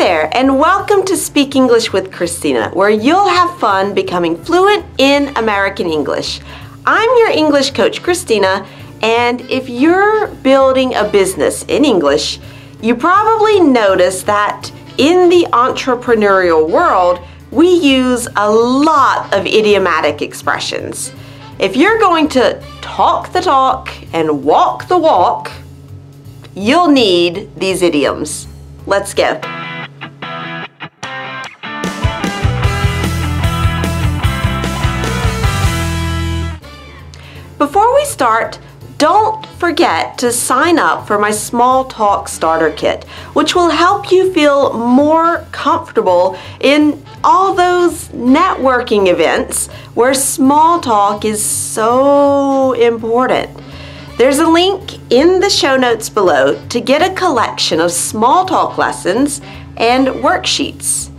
there, and welcome to Speak English with Christina, where you'll have fun becoming fluent in American English. I'm your English coach, Christina, and if you're building a business in English, you probably noticed that in the entrepreneurial world, we use a lot of idiomatic expressions. If you're going to talk the talk and walk the walk, you'll need these idioms. Let's go. Before we start, don't forget to sign up for my Small Talk Starter Kit, which will help you feel more comfortable in all those networking events where small talk is so important. There's a link in the show notes below to get a collection of small talk lessons and worksheets.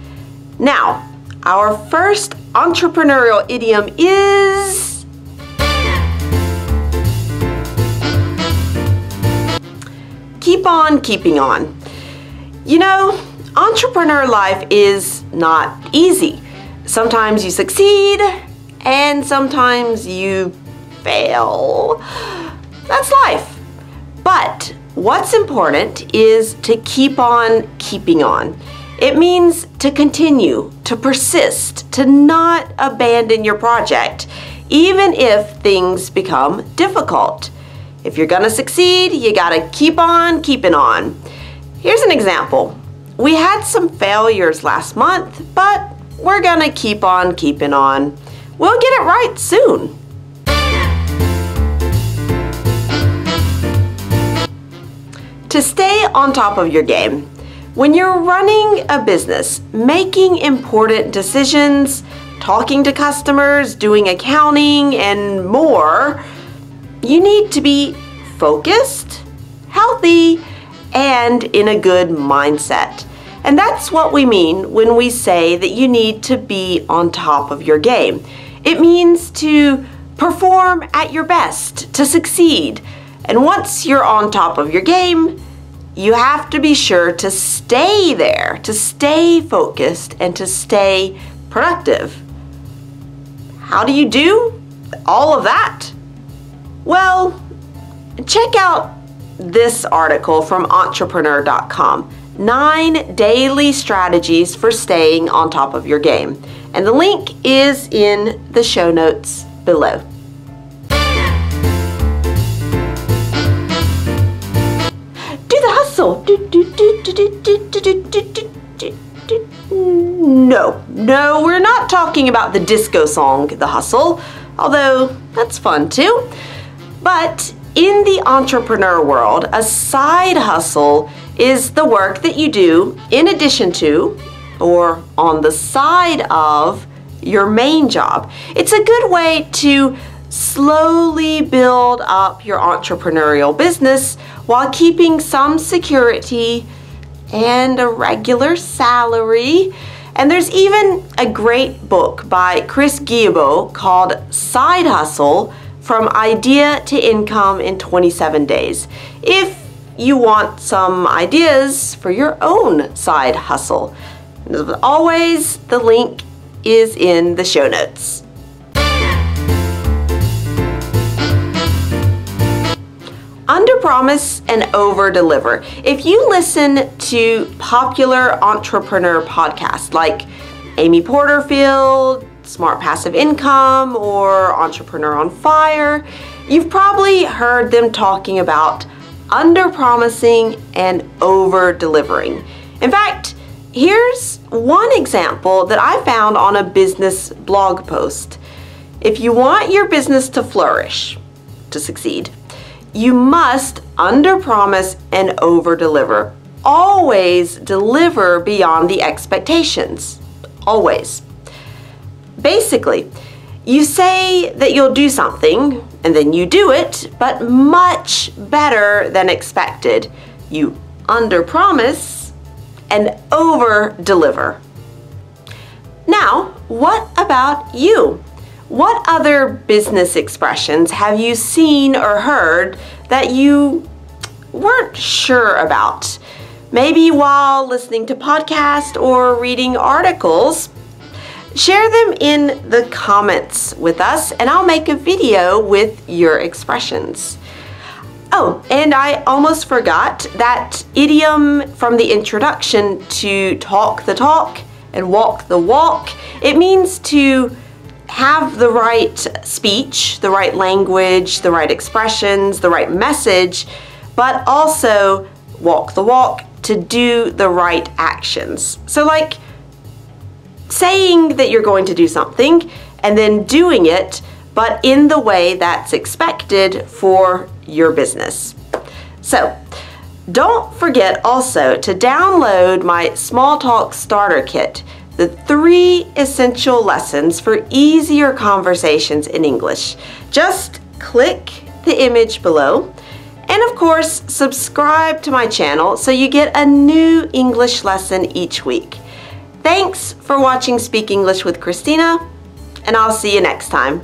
Now, our first entrepreneurial idiom is keep on keeping on. You know, entrepreneur life is not easy. Sometimes you succeed and sometimes you fail. That's life. But what's important is to keep on keeping on. It means to continue, to persist, to not abandon your project, even if things become difficult. If you're gonna succeed, you gotta keep on keeping on. Here's an example. We had some failures last month, but we're gonna keep on keeping on. We'll get it right soon. To stay on top of your game, when you're running a business, making important decisions, talking to customers, doing accounting, and more, you need to be focused, healthy, and in a good mindset. And that's what we mean when we say that you need to be on top of your game. It means to perform at your best, to succeed. And once you're on top of your game, you have to be sure to stay there, to stay focused, and to stay productive. How do you do all of that? Well, check out this article from entrepreneur.com, 9 daily strategies for staying on top of your game. And the link is in the show notes below. Do the hustle. No, we're not talking about the disco song, The Hustle, although that's fun too. But in the entrepreneur world, a side hustle is the work that you do in addition to or on the side of your main job. It's a good way to slowly build up your entrepreneurial business while keeping some security and a regular salary. And there's even a great book by Chris Guillebeau called Side Hustle: From Idea to Income in 27 Days, if you want some ideas for your own side hustle. As always, the link is in the show notes. Under-promise and over-deliver. If you listen to popular entrepreneur podcasts like Amy Porterfield, Smart Passive Income, or Entrepreneur on Fire, you've probably heard them talking about under-promising and over-delivering. In fact, here's one example that I found on a business blog post. If you want your business to flourish, to succeed, you must under-promise and over-deliver. Always deliver beyond the expectations. Always. Basically, you say that you'll do something, and then you do it, but much better than expected. You under-promise and over-deliver. Now, what about you? What other business expressions have you seen or heard that you weren't sure about? maybe while listening to podcasts or reading articles. Share them in the comments with us, and I'll make a video with your expressions. Oh, and I almost forgot that idiom from the introduction to talk the talk and walk the walk. It means to have the right speech, the right language, the right expressions, the right message, but also walk the walk to do the right actions. So like saying that you're going to do something and then doing it, but in the way that's expected for your business. So don't forget also to download my Small Talk Starter Kit, the 3 essential lessons for easier conversations in English. Just click the image below, and of course subscribe to my channel so you get a new English lesson each week. Thanks for watching Speak English with Christina, and I'll see you next time.